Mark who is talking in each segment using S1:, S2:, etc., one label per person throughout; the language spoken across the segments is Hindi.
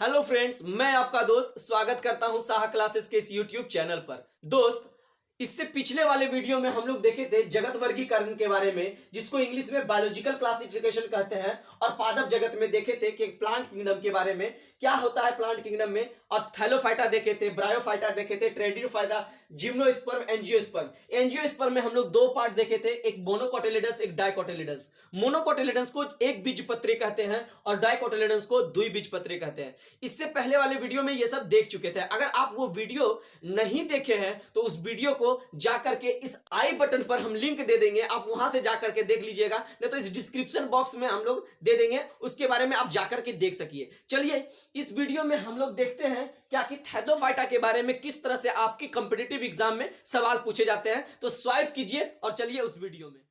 S1: हेलो फ्रेंड्स, मैं आपका दोस्त स्वागत करता हूं साहा क्लासेस के इस यूट्यूब चैनल पर। दोस्त, इससे पिछले वाले वीडियो में हम लोग देखे थे जगत वर्गीकरण के बारे में, जिसको इंग्लिश में बायोलॉजिकल क्लासिफिकेशन कहते हैं, और पादप जगत में देखे थे कि प्लांट किंगडम के बारे में क्या होता है प्लांट किंगडम में, और थैलोफाइटा देखे थे, ब्रायोफाइटा देखे थे, ट्रेडियोफाइटा, जिम्नोस्पर्म, एंजियोस्पर्म। एंजियोस्पर्म में हम लोग दो पार्ट देखे थे, एक मोनोकोटिलिडन्स, एक डाइकोटिलिडन्स। मोनोकोटिलिडन्स को एक बीजपत्री कहते हैं और डाइकोटिलिडन्स को द्विबीजपत्री कहते हैं। इससे पहले वाले वीडियो में ये सब देख चुके थे। अगर आप वो वीडियो नहीं देखे हैं तो उस वीडियो को जाकर के इस आई बटन पर हम लिंक दे देंगे, आप वहां से जाकर के देख लीजिएगा, नहीं तो इस डिस्क्रिप्शन बॉक्स में हम लोग दे देंगे, उसके बारे में आप जाकर के देख सकिए। चलिए इस वीडियो में हम लोग देखते हैं क्या कि थैलोफाइटा के बारे में किस तरह से आपकी कॉम्पिटिटिव एग्जाम में सवाल पूछे जाते हैं। तो स्वाइप कीजिए और चलिए उस वीडियो में।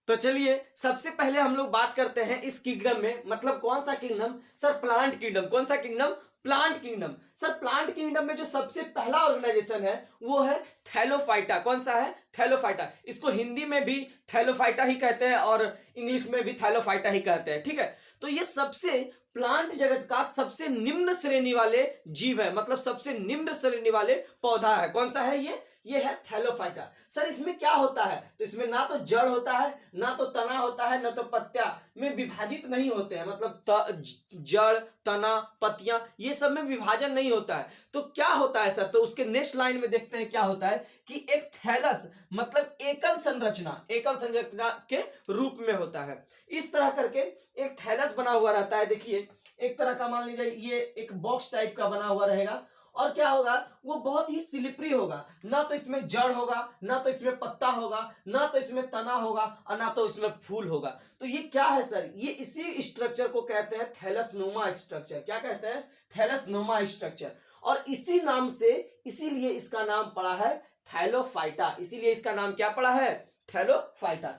S1: तो चलिए सबसे पहले हम लोग बात करते हैं इस किंगडम में, मतलब कौन सा किंगडम सर? Plant kingdom. कौन सा kingdom? Plant kingdom. Sir plant kingdom में जो सबसे पहला ऑर्गेनाइजेशन है वो है थैलोफाइटा। कौन सा है? थैलोफाइटा। इसको हिंदी में भी थैलोफाइटा ही कहते हैं और इंग्लिश में भी थैलोफाइटा ही कहते हैं, ठीक है। तो ये सबसे प्लांट जगत का सबसे निम्न श्रेणी वाले जीव है, मतलब सबसे निम्न श्रेणी वाले पौधा है। कौन सा है ये है थैलोफाइटा। सर इसमें क्या होता है? तो इसमें ना तो जड़ होता है, ना तो तना होता है, ना तो पत्तियां में विभाजित नहीं होते हैं, मतलब जड़, तना, पत्तियां ये सब में विभाजन नहीं होता है। तो क्या होता है सर? तो उसके नेक्स्ट लाइन में देखते हैं क्या होता है कि एक थैलस मतलब एकल संरचना के रूप में होता है। इस तरह करके एक थैलस बना हुआ रहता है। देखिए एक तरह का, मान लीजिए ये एक बॉक्स टाइप का बना हुआ रहेगा, और क्या होगा, वो बहुत ही स्लिपरी होगा। ना तो इसमें जड़ होगा, ना तो इसमें पत्ता होगा, ना तो इसमें तना होगा, और ना तो इसमें फूल होगा। तो ये क्या है सर? ये इसी स्ट्रक्चर को कहते हैं थैलसनोमा स्ट्रक्चर। क्या कहते हैं? थैलसनोमा स्ट्रक्चर। और इसी नाम से, इसीलिए इसका नाम पड़ा है थैलोफाइटा। इसीलिए इसका नाम क्या पड़ा है? थैलोफाइटा।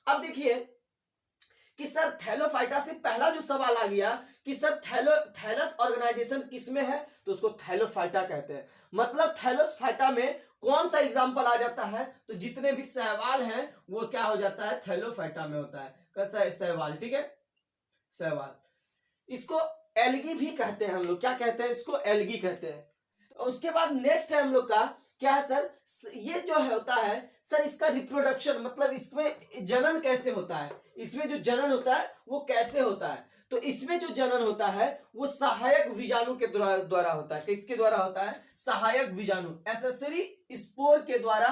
S1: अब देखिए कि सर थैलोफाइटा से पहला जो सवाल आ गया कि सर थैलस ऑर्गेनाइजेशन किसमें है, तो उसको थैलोफाइटा कहते हैं। मतलब थैलोफाइटा में कौन सा एग्जांपल आ जाता है? तो जितने भी सवाल हैं वो क्या हो जाता है? थैलोफाइटा में होता है। कैसा है? सवाल, ठीक है, सवाल। इसको एल्गी भी कहते हैं हम लोग। क्या कहते हैं इसको? एल्गी कहते हैं। उसके बाद नेक्स्ट है हम लोग का क्या है सर? ये जो है होता है सर इसका रिप्रोडक्शन, मतलब इसमें जनन कैसे होता है, इसमें जो जनन होता है वो कैसे होता है? तो इसमें जो जनन होता है वो सहायक बीजाणु के द्वारा होता है। किसके द्वारा होता है? सहायक बीजाणु, एक्सेसरी स्पोर के द्वारा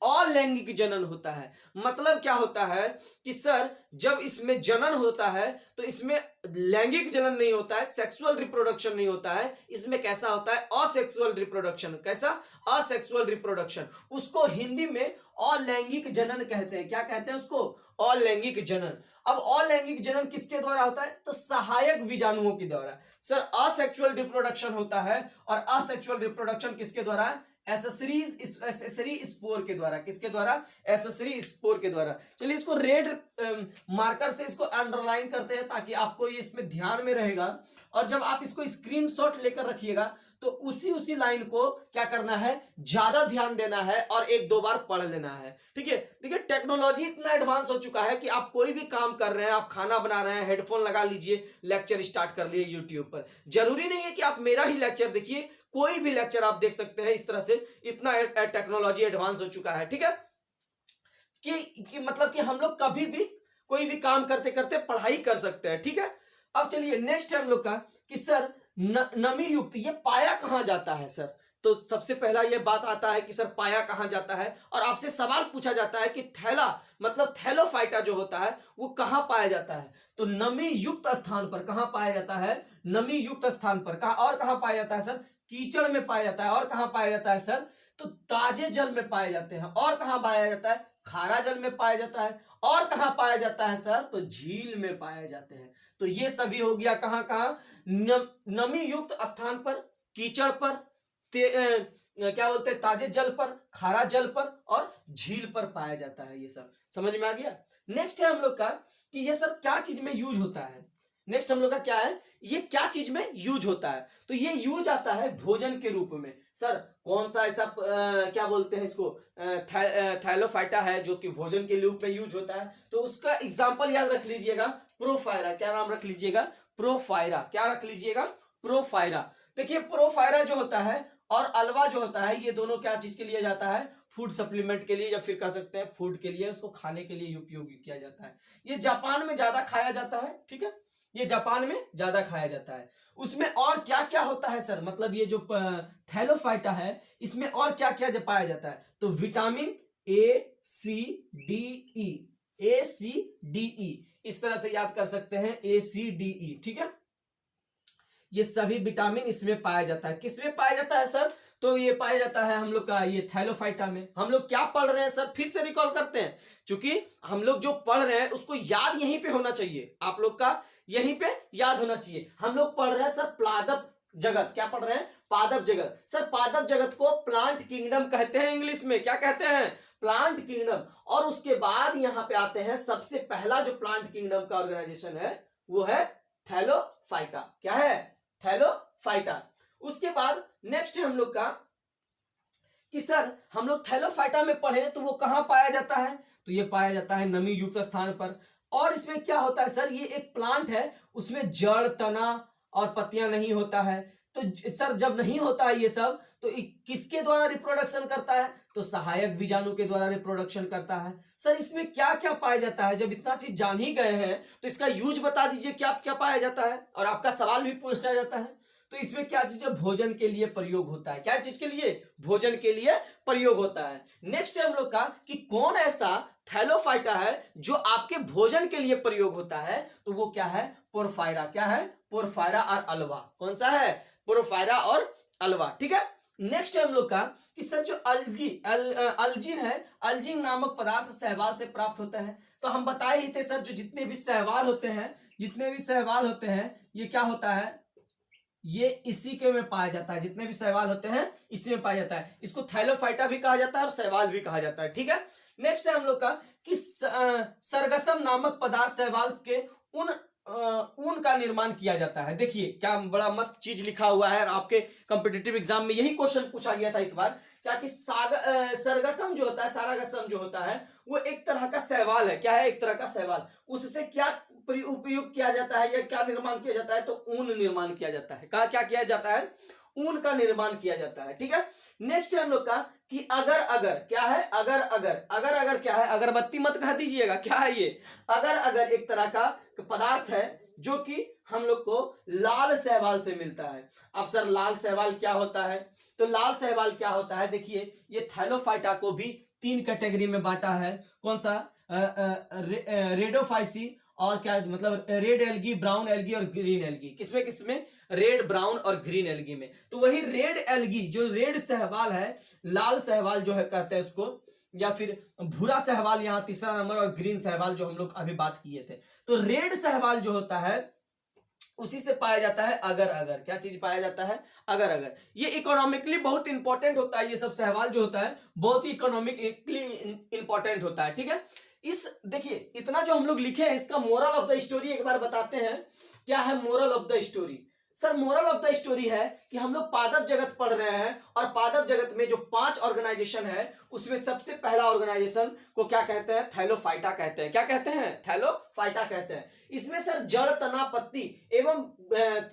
S1: अलैंगिक जनन होता है। मतलब क्या होता है कि सर जब इसमें जनन होता है तो इसमें लैंगिक जनन नहीं होता है, सेक्सुअल रिप्रोडक्शन नहीं होता है। इसमें कैसा होता है? Asexual reproduction. कैसा? Asexual reproduction. उसको हिंदी में अलैंगिक जनन कहते हैं। क्या कहते हैं उसको? अलैंगिक जनन। अब अलैंगिक जनन किसके द्वारा होता है? तो सहायक बीजाणुओं के द्वारा। सर असेक्सुअल रिप्रोडक्शन होता है, और असेक्सुअल रिप्रोडक्शन किसके द्वारा? एसेसरी स्पोर के द्वारा। किसके द्वारा? एसेसरी स्पोर के द्वारा। चलिए इसको रेड मार्कर से इसको अंडरलाइन करते हैं ताकि आपको ये इसमें ध्यान में रहेगा, और जब आप इसको स्क्रीनशॉट लेकर रखिएगा तो उसी लाइन को क्या करना है? ज्यादा ध्यान देना है और एक दो बार पढ़ लेना है, ठीक है। देखिए टेक्नोलॉजी इतना एडवांस हो चुका है कि आप कोई भी काम कर रहे हैं, आप खाना बना रहे हैं, हेडफोन लगा लीजिए, लेक्चर स्टार्ट कर लिए यूट्यूब पर। जरूरी नहीं है कि आप मेरा ही लेक्चर देखिए, कोई भी लेक्चर आप देख सकते हैं। इस तरह से इतना टेक्नोलॉजी एडवांस हो चुका है, ठीक है, कि मतलब कि हम लोग कभी भी कोई भी काम करते करते पढ़ाई कर सकते हैं, ठीक है। अब चलिए नेक्स्ट है हम लोग का कि सर नमी युक्त ये पाया कहां जाता है सर? तो सबसे पहला ये बात आता है कि सर पाया कहां जाता है, और आपसे सवाल पूछा जाता है कि थैला मतलब थैलोफाइटा जो होता है वो कहां पाया जाता है? तो नमी युक्त स्थान पर। कहां पाया जाता है? नमी युक्त स्थान पर। कहां और कहां पाया जाता है सर? कीचड़ में पाया जाता है। और कहां पाया जाता है सर? तो ताजे जल में पाए जाते हैं। और कहां पाया जाता है? खारा जल में पाया जाता है। और कहां पाया जाता है सर? तो झील में पाए जाते हैं। तो ये सभी हो गया कहां कहां? नमी युक्त स्थान पर, कीचड़ पर, क्या बोलते हैं, ताजे जल पर, खारा जल पर और झील पर पाया जाता है। ये सब समझ में आ गया। नेक्स्ट है हम लोग का कि ये सर क्या चीज में यूज होता है? नेक्स्ट हम लोग का क्या है? ये क्या चीज में यूज होता है? तो ये यूज आता है भोजन के रूप में। सर कौन सा ऐसा क्या बोलते हैं इसको, थैलोफाइटा है जो कि भोजन के रूप में यूज होता है? तो उसका एग्जांपल याद रख लीजिएगा, प्रोफायरा। क्या नाम रख लीजिएगा? प्रोफायरा, क्या रख लीजिएगा, प्रोफायरा। देखिए प्रोफायरा जो होता है और अल्वा जो होता है, ये दोनों क्या चीज के लिए जाता है, फूड सप्लीमेंट के लिए, या फिर कह सकते हैं फूड के लिए, उसको खाने के लिए उपयोग किया जाता है। ये जापान में ज्यादा खाया जाता है, ठीक है, ये जापान में ज्यादा खाया जाता है। उसमें और क्या क्या होता है सर, मतलब ये जो थैलोफाइटा है इसमें और क्या क्या पाया जाता है, तो vitamin A C D E, A C D E, इस तरह से याद कर सकते हैं, ए सी डी ई, ठीक है। ये सभी विटामिन इसमें पाया जाता है। किसमें पाया जाता है सर, तो ये पाया जाता है हम लोग का ये थैलोफाइटा में। हम लोग क्या पढ़ रहे हैं सर, फिर से रिकॉल करते हैं, क्योंकि हम लोग जो पढ़ रहे हैं उसको याद यहीं पे होना चाहिए, आप लोग का यहीं पे याद होना चाहिए। हम लोग पढ़ रहे हैं सर पादप जगत, क्या पढ़ रहे हैं, पादप जगत। सर पादप जगत को प्लांट किंगडम कहते हैं, इंग्लिश में क्या कहते हैं, प्लांट किंगडम। और उसके बाद यहां पे आते हैं, सबसे पहला जो प्लांट किंगडम का ऑर्गेनाइजेशन है वो है थैलोफाइटा, क्या है, थैलोफाइटा। उसके बाद नेक्स्ट है हम लोग का कि सर हम लोग थैलोफाइटा में पढ़े तो वो कहां पाया जाता है, तो ये पाया जाता है नमी युक्त स्थान पर। और इसमें क्या होता है सर, ये एक प्लांट है, उसमें जड़, तना और पत्तियां नहीं होता है। तो सर जब नहीं होता है ये सब, तो किसके द्वारा रिप्रोडक्शन करता है, तो सहायक बीजाणु के द्वारा रिप्रोडक्शन करता है। सर इसमें क्या क्या पाया जाता है, जब इतना चीज जान ही गए हैं तो इसका यूज बता दीजिए, क्या क्या पाया जाता है, और आपका सवाल भी पूछा जाता है। तो इसमें क्या चीज है, भोजन के लिए प्रयोग होता है, क्या चीज के लिए, भोजन के लिए प्रयोग होता है। नेक्स्ट है हम लोग का कि कौन ऐसा थैलोफाइटा है जो आपके भोजन के लिए प्रयोग होता है, तो वो क्या है, पोरफायरा, क्या है, पोरफायरा और अल्वा। कौन सा है, पोरफायरा और अल्वा, ठीक है। नेक्स्ट है हम लोग का कि सर जो अल्जीन है, अल्जीन नामक पदार्थ शैवाल से प्राप्त होता है। तो हम बताए ही थे सर, जो जितने भी शैवाल होते हैं, जितने भी शैवाल होते हैं, ये क्या होता है, ये इसी के में पाया जाता है, जितने भी शैवाल होते हैं इसी में पाया जाता है। इसको थैलोफाइटा भी कहा जाता है और शैवाल भी कहा जाता है, ठीक है। नेक्स्ट है हम लोग का कि सरगसम नामक पदार्थ शैवाल के ऊन का निर्माण किया जाता है। देखिए क्या बड़ा मस्त चीज लिखा हुआ है, आपके कॉम्पिटिटिव एग्जाम में यही क्वेश्चन पूछा गया था इस बार, क्या कि सरगसम जो होता है, सारागसम जो होता है, वो एक तरह का शैवाल है, क्या है, एक तरह का शैवाल। उससे क्या उपयोग किया जाता है या क्या निर्माण किया जाता है, तो ऊन निर्माण किया जाता है। कहा क्या किया जाता है, ऊन का निर्माण किया जाता है, ठीक है। नेक्स्ट है हम लोग का कि अगर अगर, क्या है, अगर अगर, अगर अगर क्या है, अगरबत्ती मत कह दीजिएगा, क्या है ये, अगर अगर एक तरह का पदार्थ है जो कि हम लोग को लाल शैवाल से मिलता है। अब सर लाल शैवाल क्या होता है, तो लाल शैवाल क्या होता है, देखिए ये थैलोफाइटा को भी 3 कैटेगरी में बांटा है। कौन सा, रेडोफाइसी, और क्या मतलब रेड एल्गी, ब्राउन एल्गी और ग्रीन एल्गी। किसमें किसमें, रेड, ब्राउन और ग्रीन एल्गी में। तो वही रेड एल्गी, जो रेड शैवाल है, लाल शैवाल जो है कहते हैं उसको, या फिर भूरा शैवाल यहाँ तीसरा नंबर, और ग्रीन शैवाल जो हम लोग अभी बात किए थे। तो रेड शैवाल जो होता है उसी से पाया जाता है अगर अगर, क्या चीज पाया जाता है, अगर अगर। ये इकोनॉमिकली बहुत इंपॉर्टेंट होता है, ये सब शैवाल जो होता है बहुत ही इकोनॉमिकली इंपॉर्टेंट होता है, ठीक है। इस देखिए इतना जो हम लोग लिखे हैं, इसका मोरल ऑफ द स्टोरी एक बार बताते हैं। क्या है moral of the story, sir moral of the story है कि हम लोग पादप जगत पढ़ रहे हैं, और पादप जगत में जो 5 ऑर्गेनाइजेशन है उसमें सबसे पहला ऑर्गेनाइजेशन को क्या कहते हैं, थैलोफाइटा कहते हैं। क्या कहते हैं, थैलोफाइटा कहते हैं। इसमें सर जड़, तना, पत्ती एवं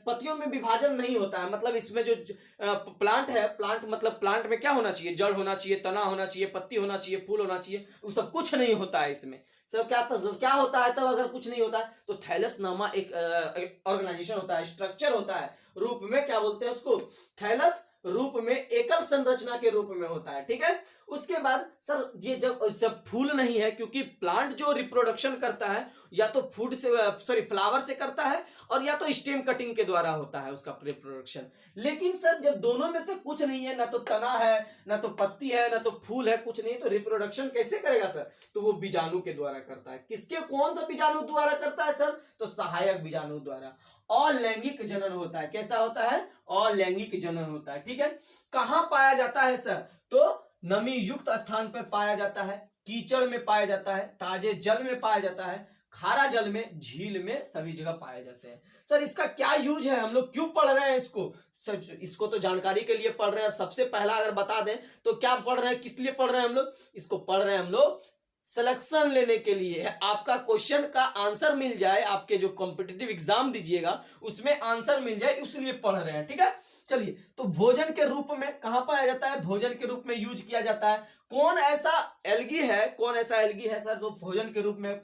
S1: पत्तियों में विभाजन नहीं होता है। मतलब इसमें जो प्लांट है, प्लांट मतलब प्लांट में क्या होना चाहिए, जड़ होना चाहिए, तना होना चाहिए, पत्ती होना चाहिए, फूल होना चाहिए, वो सब कुछ नहीं होता है इसमें। सब क्या होता है तब अगर कुछ नहीं होता है, तो थैलस नामा एक ऑर्गेनाइजेशन होता है, स्ट्रक्चर होता है, रूप में क्या बोलते हैं उसको, थैलस रूप में एकल संरचना के रूप में होता है, ठीक है। उसके बाद सर ये जब फूल नहीं है, क्योंकि प्लांट जो रिप्रोडक्शन करता है या तो फूड से, सॉरी फ्लावर से करता है, और या तो स्टेम कटिंग के द्वारा होता है उसका रिप्रोडक्शन। लेकिन सर जब दोनों में से कुछ नहीं है, ना तो तना है, ना तो पत्ती है, ना तो फूल है, कुछ नहीं, तो रिप्रोडक्शन कैसे करेगा सर, तो वो बीजाणु के द्वारा करता है। किसके, कौन सा बीजाणु द्वारा करता है सर, तो सहायक बीजाणु द्वारा। अलैंगिक जनन होता है, कैसा होता है, अलैंगिक जनन होता है, ठीक है। कहां पाया जाता है सर, तो नमी युक्त स्थान पर पाया जाता है, कीचड़ में पाया जाता है, ताजे जल में पाया जाता है, खारा जल में, झील में, सभी जगह पाए जाते हैं। सर इसका क्या यूज है, हम लोग क्यों पढ़ रहे हैं इसको, सर इसको तो जानकारी के लिए पढ़ रहे हैं। सबसे पहला अगर बता दें तो क्या पढ़ रहे हैं, किस लिए पढ़ रहे हैं हम लोग, इसको पढ़ रहे हैं हम लोग सिलेक्शन लेने के लिए है, आपका क्वेश्चन का आंसर मिल जाए, आपके जो कॉम्पिटिटिव एग्जाम दीजिएगा उसमें आंसर मिल जाए, इसलिए पढ़ रहे हैं। ठीक है, चलिए, तो भोजन के रूप में कहां पाया जाता है, भोजन के रूप में यूज किया जाता है। कौन ऐसा एल्गी है, कौन ऐसा एल्गी है सर जो भोजन के रूप में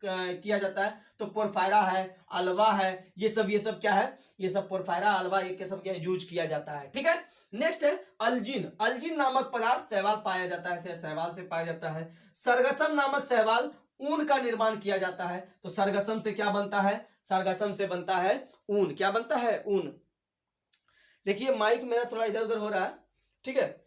S1: किया जाता है, तो पोरफायरा है, अल्वा है, ये सब क्या है, ये सब पोरफायरा, अल्वा, ये सब क्या यूज किया जाता है। ठीक है, नेक्स्ट है अल्जीन। अल्जीन नामक पदार्थ शैवाल पाया जाता है, शैवाल से पाया जाता है। सरगसम नामक शैवाल ऊन का निर्माण किया जाता है, तो सरगसम से क्या बनता है, सरगसम से बनता है ऊन। क्या बनता है, ऊन। देखिए माइक मेरा थोड़ा इधर उधर हो रहा है, ठीक है,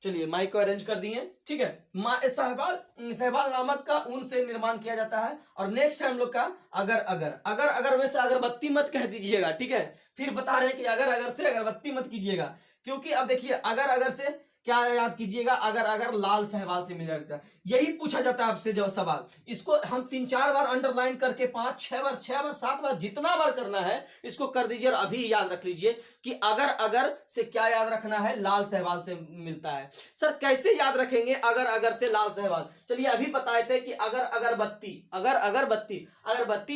S1: चलिए माइक को अरेंज कर दिए। ठीक है, शैवाल नामक का ऊन से निर्माण किया जाता है। और नेक्स्ट है हम लोग का अगर वैसे अगरबत्ती मत कह दीजिएगा, ठीक है, फिर बता रहे हैं कि अगर से अगरबत्ती मत कीजिएगा, क्योंकि अब देखिए अगर से क्या याद कीजिएगा, अगर लाल शैवाल से मिल जाता है, यही पूछा जाता है आपसे जो सवाल। इसको हम 3-4 बार अंडरलाइन करके 5-6 बार 6 बार 7 बार जितना बार करना है इसको कर दीजिए, और अभी याद रख लीजिए कि अगर से क्या याद रखना है, लाल शैवाल से मिलता है। सर कैसे याद रखेंगे अगर से लाल शैवाल, चलिए अभी बताए थे कि अगरबत्ती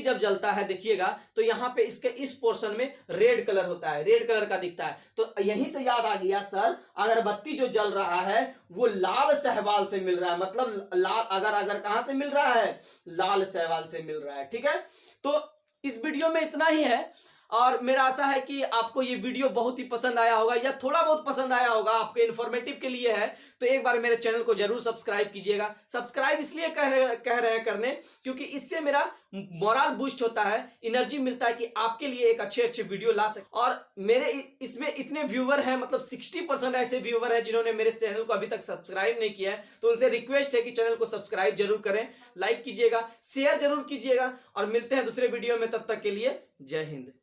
S1: जब जलता है देखिएगा तो यहाँ पे इसके इस पोर्शन में रेड कलर होता है, रेड कलर का दिखता है, तो यहीं से याद आ गया सर अगरबत्ती जो जल रहा है वो लाल शैवाल से मिल रहा है, मतलब लाल अगर कहां से मिल रहा है, लाल शैवाल से मिल रहा है। ठीक है, तो इस वीडियो में इतना ही है, और मेरा आशा है कि आपको ये वीडियो बहुत ही पसंद आया होगा, या थोड़ा बहुत पसंद आया होगा, आपके इन्फॉर्मेटिव के लिए है, तो एक बार मेरे चैनल को जरूर सब्सक्राइब कीजिएगा। सब्सक्राइब इसलिए कह रहे हैं करने, क्योंकि इससे मेरा मोरल बूस्ट होता है, एनर्जी मिलता है कि आपके लिए एक अच्छे वीडियो ला सके। और मेरे इसमें इतने व्यूअर हैं, मतलब 60% ऐसे व्यूअर हैं जिन्होंने मेरे चैनल को अभी तक सब्सक्राइब नहीं किया है, तो उनसे रिक्वेस्ट है कि चैनल को सब्सक्राइब जरूर करें, लाइक कीजिएगा, शेयर जरूर कीजिएगा, और मिलते हैं दूसरे वीडियो में, तब तक के लिए जय हिंद।